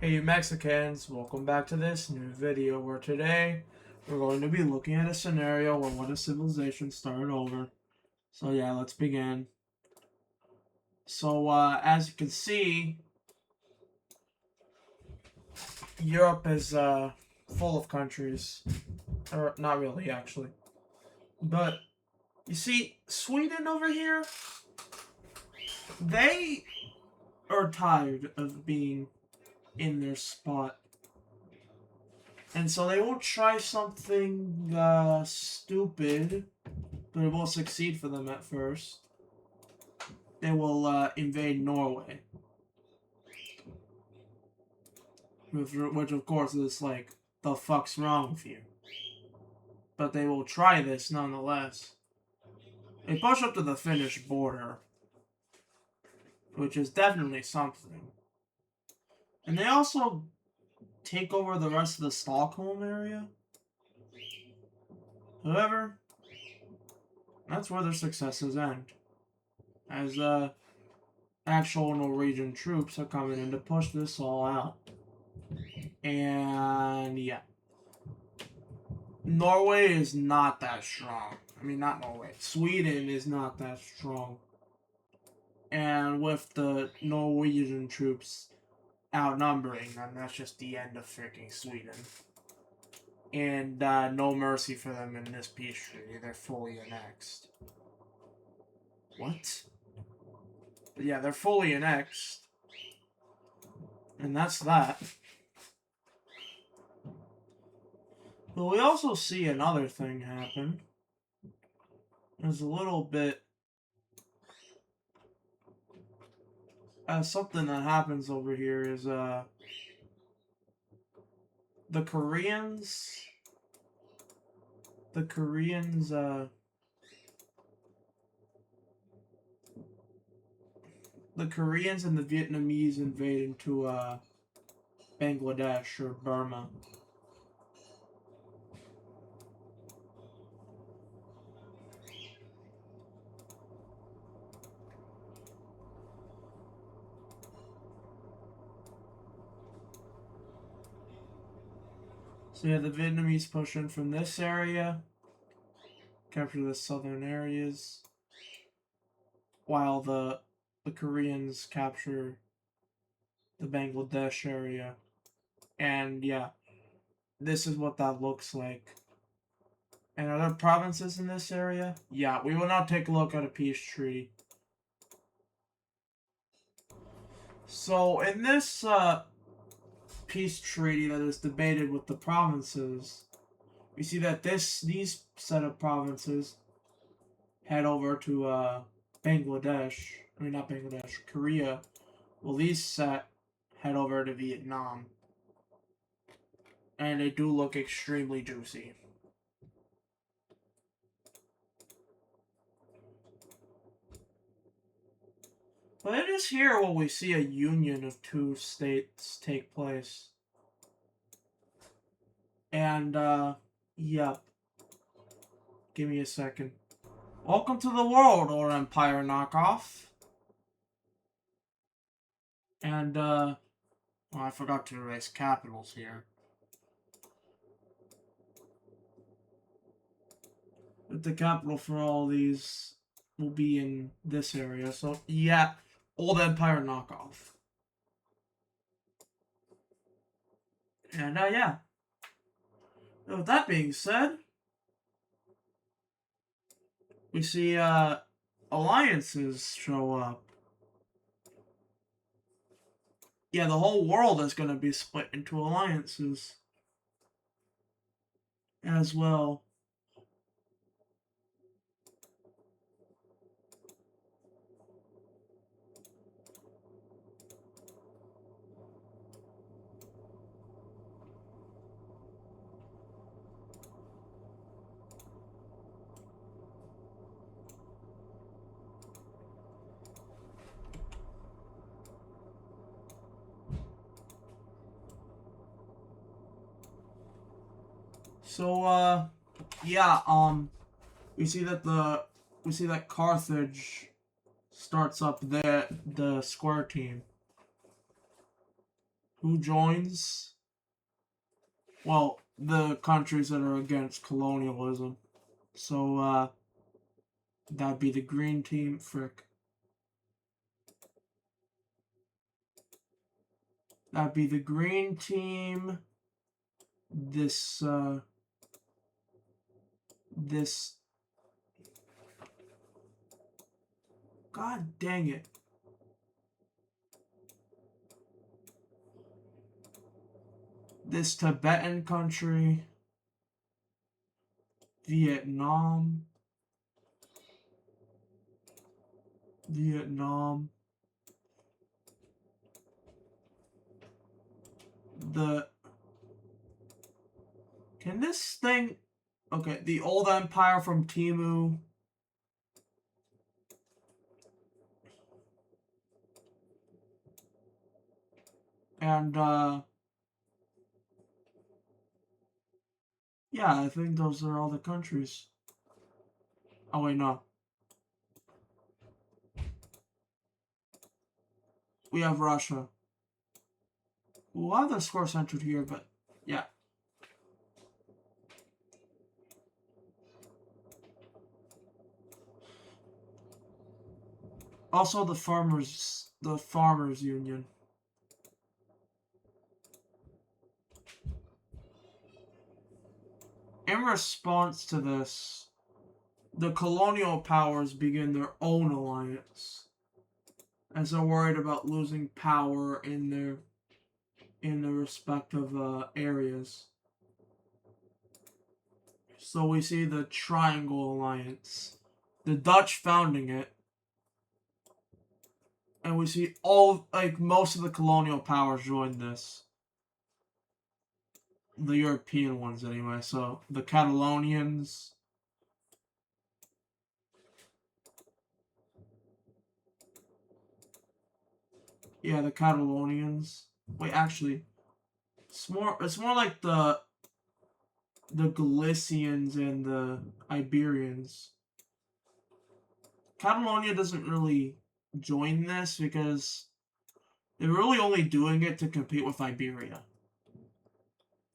Hey you Mexicans, welcome back to this new video where today we're going to be looking at a scenario where one of civilization started over. So yeah, let's begin. So as you can see, Europe is full of countries. Or not really actually. But you see, Sweden over here, they are tired of being in their spot. And so they will try something stupid, but it will succeed for them at first. They will invade Norway. Which of course is like, the fuck's wrong with you? But they will try this nonetheless. They push up to the Finnish border, which is definitely something. And they also take over the rest of the Stockholm area. However, that's where their successes end. As actual Norwegian troops are coming in to push this all out. And yeah. Norway is not that strong. I mean, not Norway. Sweden is not that strong. And with the Norwegian troops outnumbering them, that's just the end of freaking Sweden. And no mercy for them in this peace treaty. They're fully annexed. What? But yeah, they're fully annexed. And that's that. But we also see another thing happen. There's a little bit something that happens over here is the Koreans and the Vietnamese invade into Bangladesh or Burma. So yeah, the Vietnamese push in from this area, capture the southern areas, while the Koreans capture the Bangladesh area. And yeah, this is what that looks like. And are there provinces in this area? Yeah, we will now take a look at a peace treaty. So in this peace treaty that is debated with the provinces, we see that these set of provinces head over to Bangladesh. I mean, not Bangladesh, Korea. Well, these set head over to Vietnam. And they do look extremely juicy. But it is here where we see a union of two states take place. And, yep. Give me a second. Welcome to the world, old Empire knockoff. And, well, I forgot to erase capitals here. But the capital for all these will be in this area. So, yeah, old Empire knockoff. And, yeah. With that being said, we see, alliances show up. Yeah, the whole world is going to be split into alliances as well. So, yeah, we see that Carthage starts up the square team, Who joins? Well, the countries that are against colonialism. So, that'd be the green team. Frick. That'd be the green team. This, this. God dang it. This Tibetan country. Vietnam. Can this thing... Okay, the old empire from Timu. And, yeah, I think those are all the countries. Oh, wait, no. We have Russia. We'll have the score centered here, but, yeah. Also, the farmers union. In response to this, the colonial powers begin their own alliance, as they're worried about losing power in their respective areas. So we see the Triangle Alliance, the Dutch founding it, and we see most of the colonial powers join this. The European ones, anyway. So the Catalonians. Yeah, the Catalonians. Wait, actually, it's more like the Galicians and the Iberians. Catalonia doesn't really join this because they're really only doing it to compete with Iberia.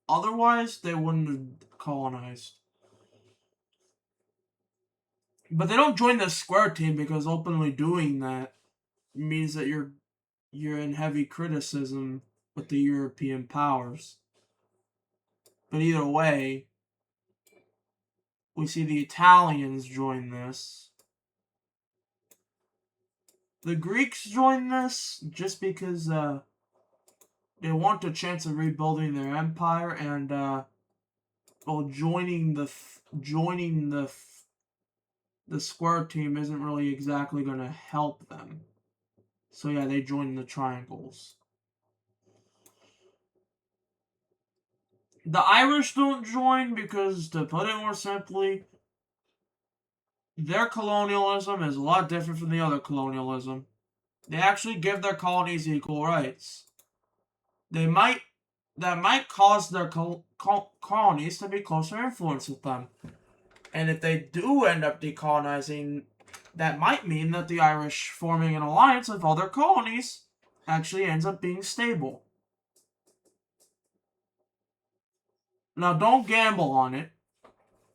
Otherwise, they wouldn't have colonized. But they don't join the square team because openly doing that means that you're in heavy criticism with the European powers. But either way, we see the Italians join this. The Greeks join this just because they want a chance of rebuilding their empire, and joining the square team isn't really exactly going to help them. So yeah, they join the triangles. The Irish don't join because, to put it more simply, their colonialism is a lot different from the other colonialism. They actually give their colonies equal rights. That might cause their colonies to be closer influence with them. And if they do end up decolonizing, that might mean that the Irish forming an alliance with other colonies actually ends up being stable. Now, don't gamble on it,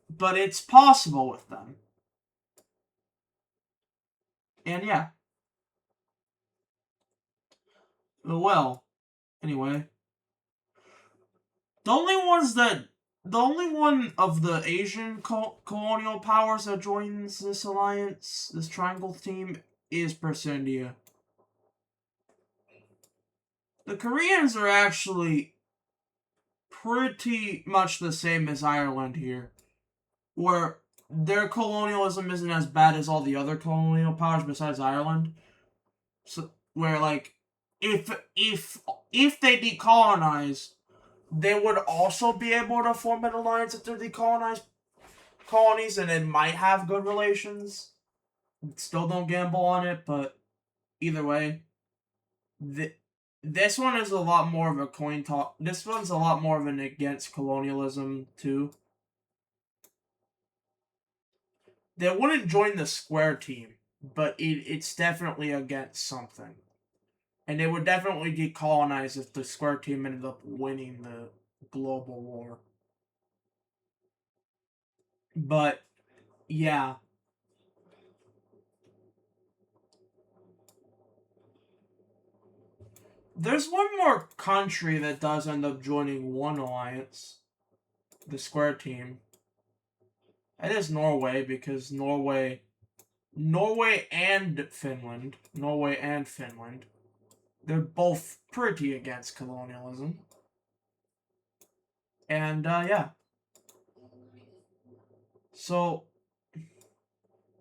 but it's possible with them. And yeah. Well, anyway. The only one of the Asian colonial powers that joins this alliance, this triangle team, is Persendia. The Koreans are actually pretty much the same as Ireland here, where their colonialism isn't as bad as all the other colonial powers besides Ireland. So where if they decolonize, they would also be able to form an alliance with their decolonized colonies, and it might have good relations. Still don't gamble on it, but either way, this one is a lot more of a coin toss. This one's a lot more of an against colonialism too. They wouldn't join the square team, but it's definitely against something. And they would definitely get colonized if the square team ended up winning the global war. But, yeah. There's one more country that does end up joining one alliance. The square team. It is Norway, because Norway and Finland. They're both pretty against colonialism. And, yeah. So,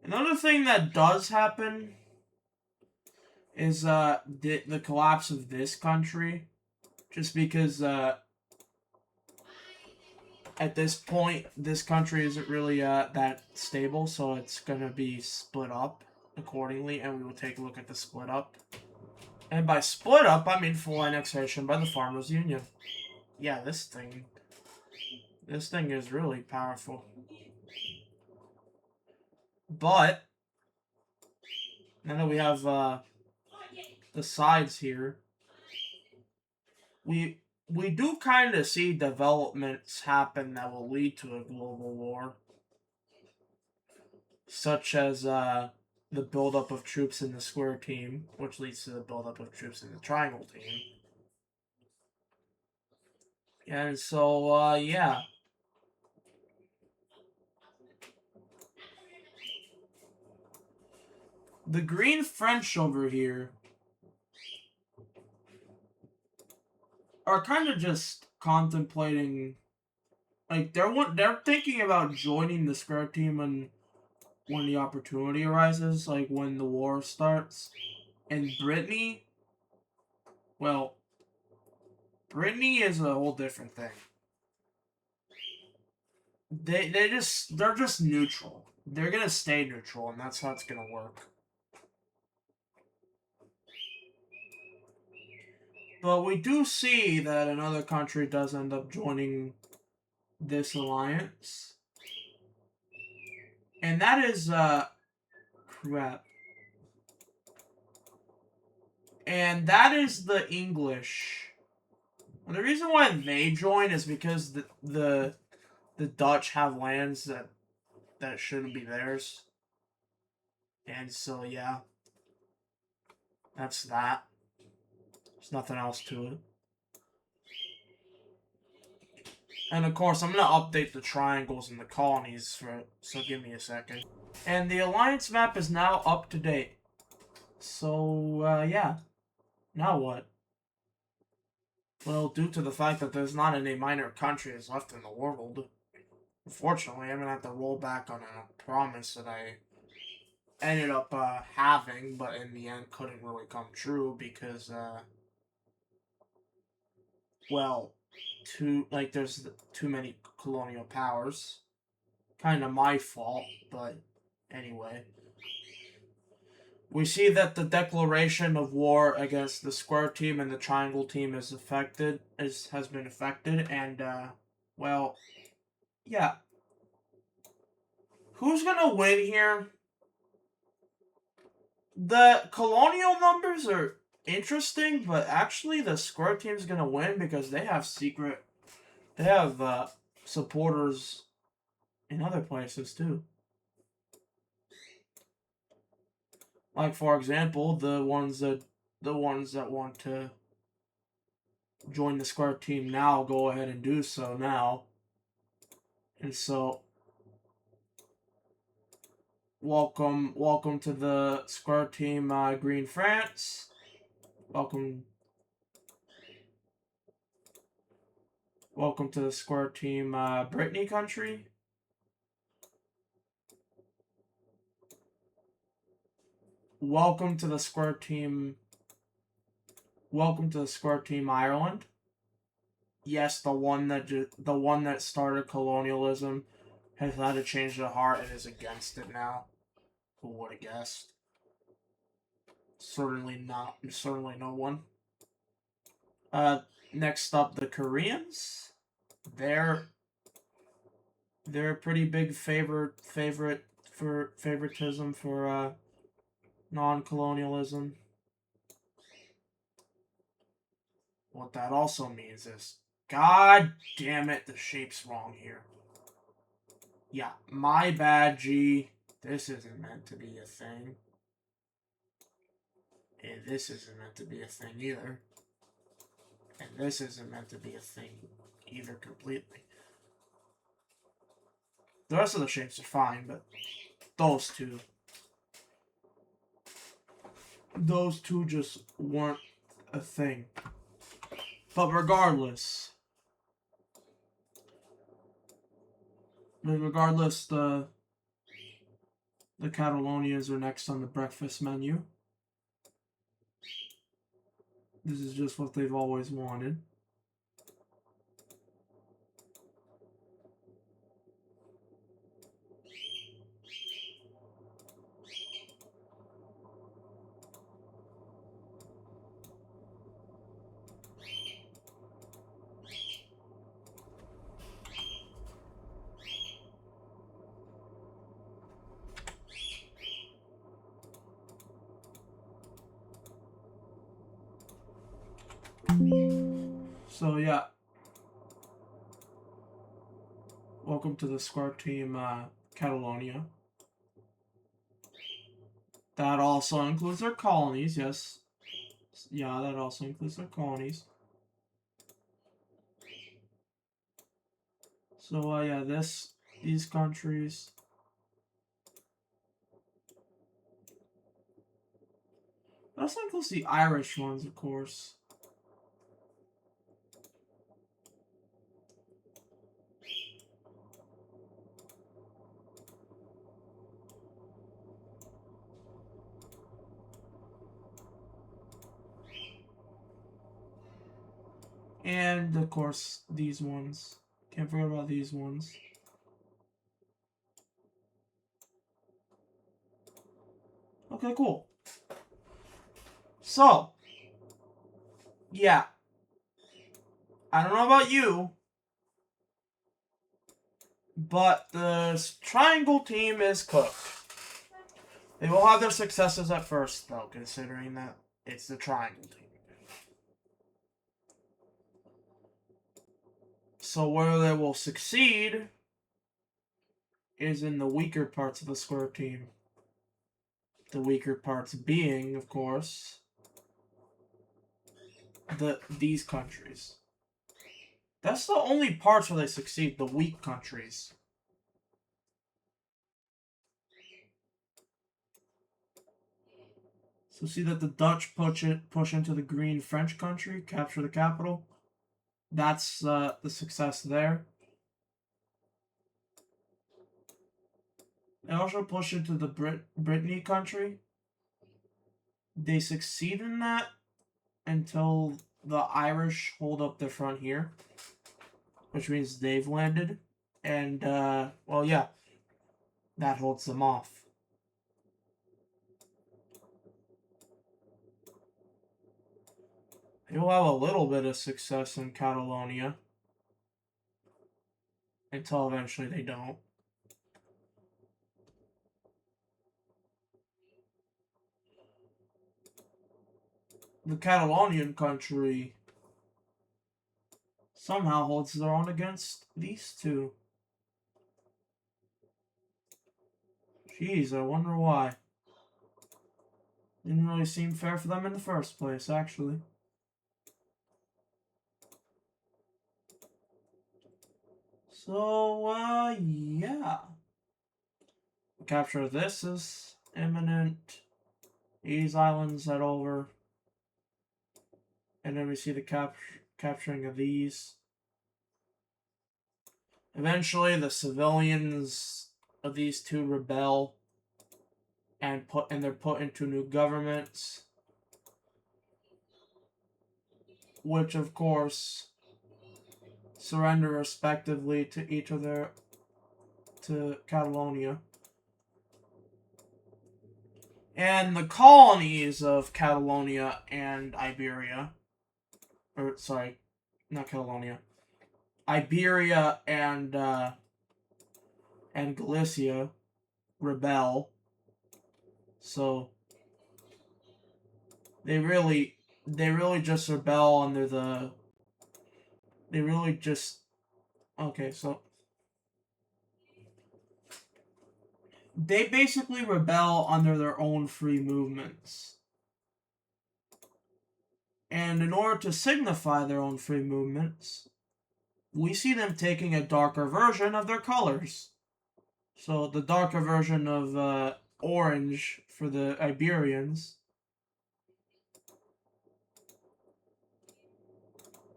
another thing that does happen is, the collapse of this country. Just because, at this point, this country isn't really, that stable, so it's gonna be split up accordingly, and we will take a look at the split up. And by split up, I mean full annexation by the Farmers Union. Yeah, this thing is really powerful. But, now that we have, the sides here, we do kind of see developments happen that will lead to a global war. Such as, the buildup of troops in the square team, which leads to the buildup of troops in the triangle team. And so, yeah. The green French over here are kind of just contemplating, like, they're thinking about joining the square team when the opportunity arises, like when the war starts. And Brittany, well, Brittany is a whole different thing. They're just neutral. They're gonna stay neutral, and that's how it's gonna work. But we do see that another country does end up joining this alliance. And that is, crap. And that is the English. And the reason why they join is because the Dutch have lands that shouldn't be theirs. And so, yeah. That's that. There's nothing else to it. And of course, I'm going to update the triangles and the colonies so give me a second. And the alliance map is now up to date. So, yeah. Now what? Well, due to the fact that there's not any minor countries left in the world, unfortunately, I'm going to have to roll back on a promise that I ended up, having, but in the end couldn't really come true because, well, there's too many colonial powers. Kind of my fault, but anyway. We see that the declaration of war against the square team and the triangle team has been affected, and, well, yeah. Who's gonna win here? The colonial numbers are interesting, but actually the square team's gonna win because they have supporters in other places too. Like, for example, the ones that want to join the square team now go ahead and do so now. And so, welcome to the square team, Green France. Welcome to the square team, Brittany country. Welcome to the square team Ireland. Yes, the one that started colonialism has had to change their heart and is against it now. Who would have guessed? Certainly no one. Next up, the Koreans. They're a pretty big favoritism for non-colonialism. what that also means is, god damn it, the shape's wrong here. Yeah, my bad, G. This isn't meant to be a thing. And this isn't meant to be a thing either. And this isn't meant to be a thing either completely. The rest of the shapes are fine, but those two just weren't a thing. But regardless, the Catalonians are next on the breakfast menu. This is just what they've always wanted. So yeah, welcome to the Square Team Catalonia. That also includes their colonies, yes. Yeah, that also includes their colonies. So yeah, these countries. That also includes the Irish ones, of course. And, of course, these ones. Can't forget about these ones. Okay, cool. So, yeah. I don't know about you, but the Triangle team is cooked. They will have their successes at first, though, considering that it's the Triangle team. So where they will succeed is in the weaker parts of the Square team. The weaker parts being, of course, these countries. That's the only parts where they succeed, the weak countries. So see that the Dutch push into the green French country, capture the capital. That's the success there. They also push into the Brittany country. They succeed in that until the Irish hold up their front here, which means they've landed. And, well, yeah, that holds them off. They will have a little bit of success in Catalonia until eventually they don't. The Catalonian country somehow holds their own against these two. Jeez, I wonder why. Didn't really seem fair for them in the first place, actually. So, yeah. Capture of this is imminent. These islands head over. And then we see the capturing of these. Eventually, the civilians of these two rebel and they're put into new governments, which of course surrender respectively to each of to Catalonia. And the colonies of Catalonia and Iberia, or sorry, not Catalonia, Iberia and Galicia rebel. So they really they really just rebel under the. They really just. Okay, so. They basically rebel under their own free movements. And in order to signify their own free movements, we see them taking a darker version of their colors. So the darker version of orange for the Iberians,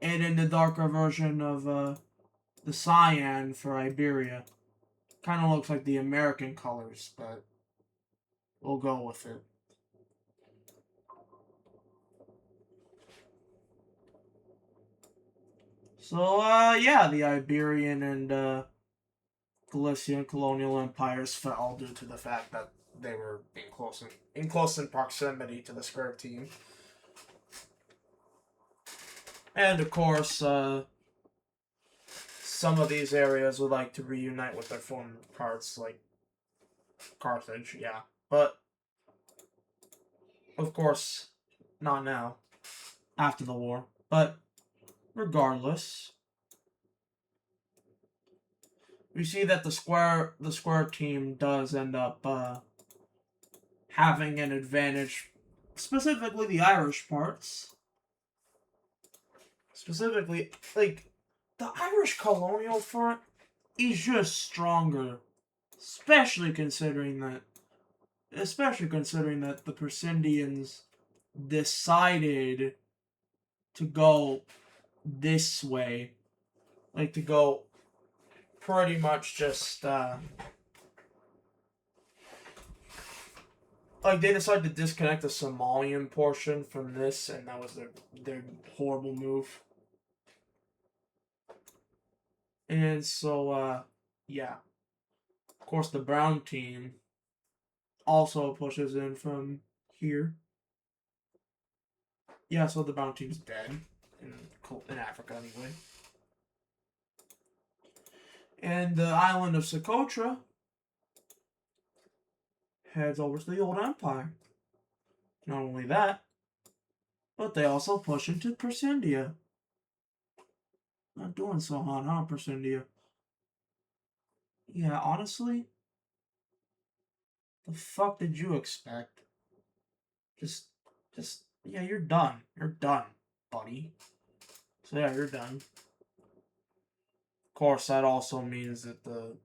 and then the darker version of the cyan for Iberia. Kind of looks like the American colors, but we'll go with it. So, yeah, the Iberian and Galician colonial empires fell due to the fact that they were in close proximity to the square team. And, of course, some of these areas would like to reunite with their former parts, like Carthage, yeah. But, of course, not now, after the war. But, regardless, we see that the square team does end up having an advantage, specifically the Irish parts. Specifically, like, the Irish colonial front is just stronger, especially considering that the Persendians decided to go this way, like to go pretty much just like they decided to disconnect the Somalian portion from this, and that was their horrible move. And so yeah, of course the brown team also pushes in from here. Yeah, so the brown team's dead in Africa anyway. And the island of Socotra heads over to the old empire. Not only that, but they also push into Persindia. Not doing so hot, huh, Persindia? Yeah, honestly, the fuck did you expect? Just, yeah, you're done. You're done, buddy. So yeah, you're done. Of course, that also means that the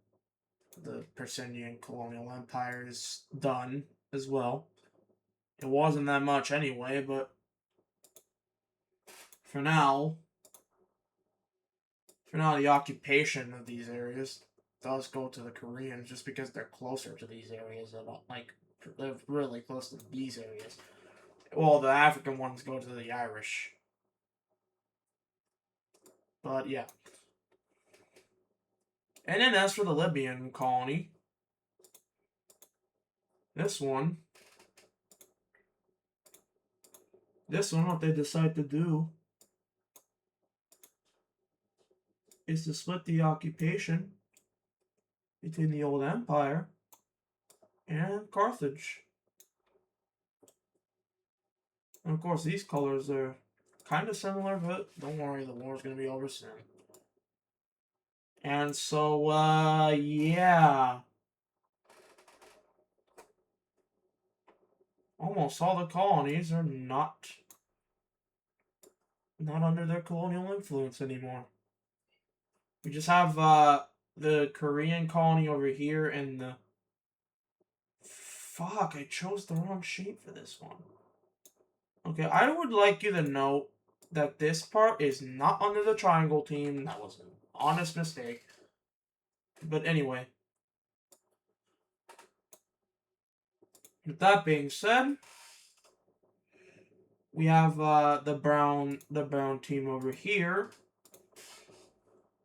Persindian colonial empire is done as well. It wasn't that much anyway, but for now, the occupation of these areas does go to the Koreans just because they're closer to these areas. Like, they're really close to these areas. Well, the African ones go to the Irish. But yeah. And then as for the Libyan colony, this one, what they decide to do is to split the occupation between the old empire and Carthage. And of course, these colors are kind of similar, but don't worry, the war's going to be over soon. And so, yeah. Almost all the colonies are not under their colonial influence anymore. We just have the Korean colony over here and the... Fuck, I chose the wrong shape for this one. Okay, I would like you to note that this part is not under the triangle team. That was an honest mistake. But anyway. With that being said, we have the brown team over here.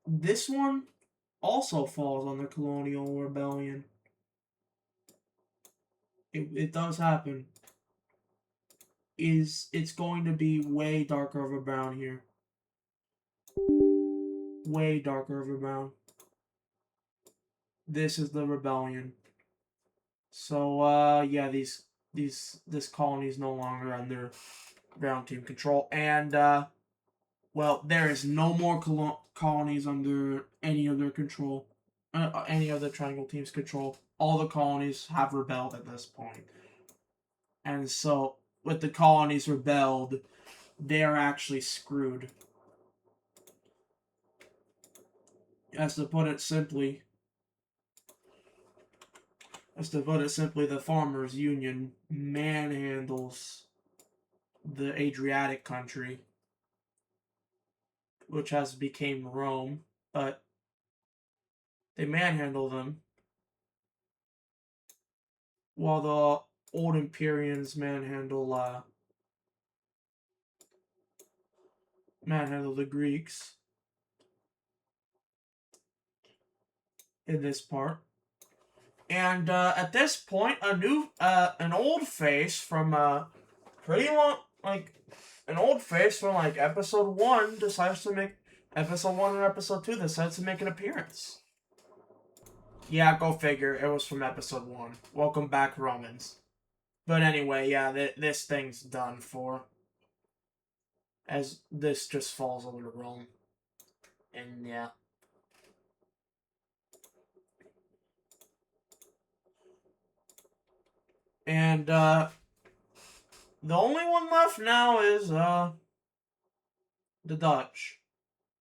This one also falls under colonial rebellion. It does happen. It's going to be way darker of a brown here. Way darker of a brown. This is the rebellion. So yeah, this colony is no longer under ground team control. And, well, there is no more colonies under any of their control, any of the Triangle team's control. All the colonies have rebelled at this point. And so, with the colonies rebelled, they are actually screwed. As to put it simply, the Farmers Union manhandles the Adriatic country, which has become Rome, but they manhandle them, while the old Imperians manhandle the Greeks in this part. And at this point, an old face from pretty long, like an old face from like episode 1 decides to make episode 1 and episode 2 decides to make an appearance. Yeah, go figure. It was from episode 1. Welcome back, Romans. But anyway, yeah, this thing's done for. As this just falls over to Rome. And yeah. And the only one left now is the Dutch.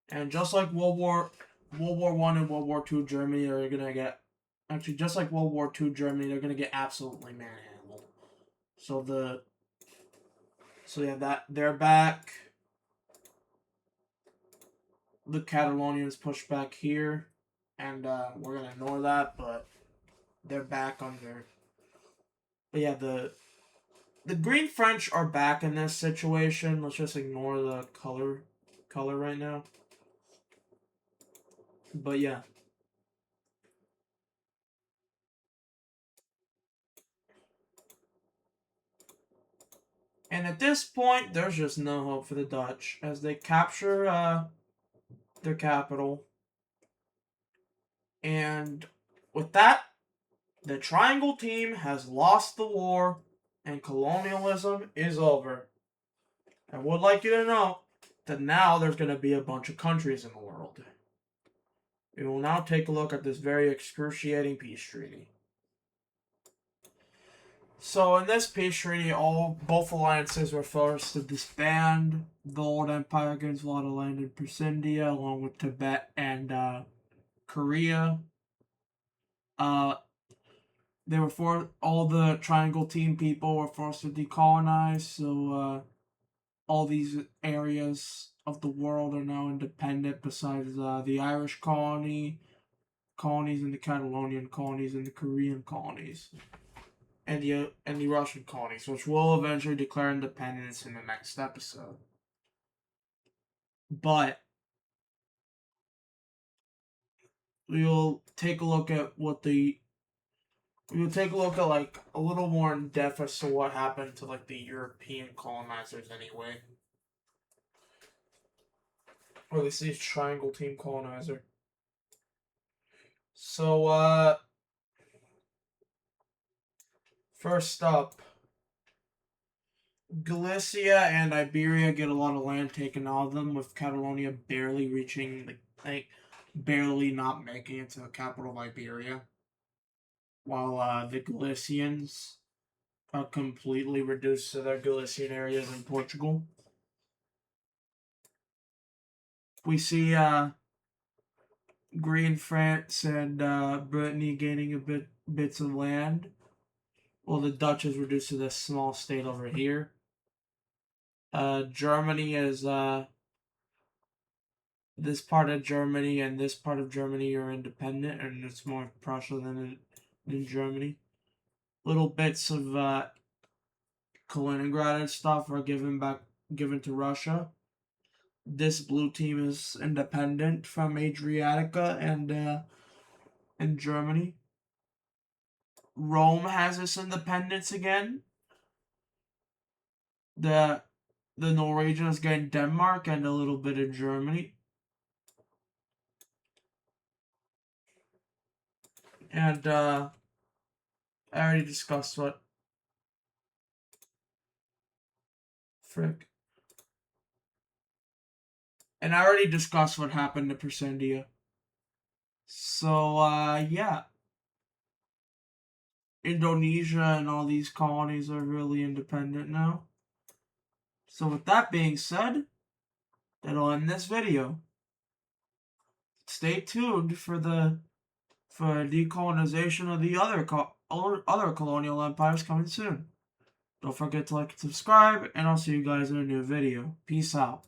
And just like World War One and World War II, Germany are gonna get, actually just like World War II, Germany, they're gonna get absolutely manhandled. So yeah, they're back. The Catalonians push back here, and we're gonna ignore that, but they're back under. But yeah, the Green French are back in this situation. Let's just ignore the color right now. But yeah. And at this point, there's just no hope for the Dutch as they capture their capital. And with that, the Triangle team has lost the war and colonialism is over. I would like you to know that now there's going to be a bunch of countries in the world. We will now take a look at this very excruciating peace treaty. So in this peace treaty, both alliances were forced to disband. The Old Empire gains a lot of land in Persindia, along with Tibet and Korea. They were all the Triangle Team people were forced to decolonize. So all these areas of the world are now independent. Besides the Irish colonies and the Catalonian colonies and the Korean colonies. And the Russian colonies, which will eventually declare independence in the next episode. But we'll take a look at like a little more in depth as to what happened to like the European colonizers anyway. Or at least the Triangle Team colonizer. So first up, Galicia and Iberia get a lot of land taken out of them, with Catalonia barely reaching, barely not making it to the capital of Iberia. While the Galicians are completely reduced to their Galician areas in Portugal. We see Green France and Brittany gaining bits of land, while the Dutch is reduced to this small state over here. Germany is this part of Germany and this part of Germany are independent, and it's more Prussia than Germany. Little bits of Kaliningrad and stuff are given to Russia. This blue team is independent from Adriatica and Germany. Rome has its independence again. The Norwegians gain Denmark and a little bit of Germany. And I already discussed what frick. And I already discussed what happened to Persendia. So, yeah. Indonesia and all these colonies are really independent now. So with that being said, that'll end this video. Stay tuned for decolonization of the other colonial empires coming soon. Don't forget to like and subscribe, and I'll see you guys in a new video. Peace out.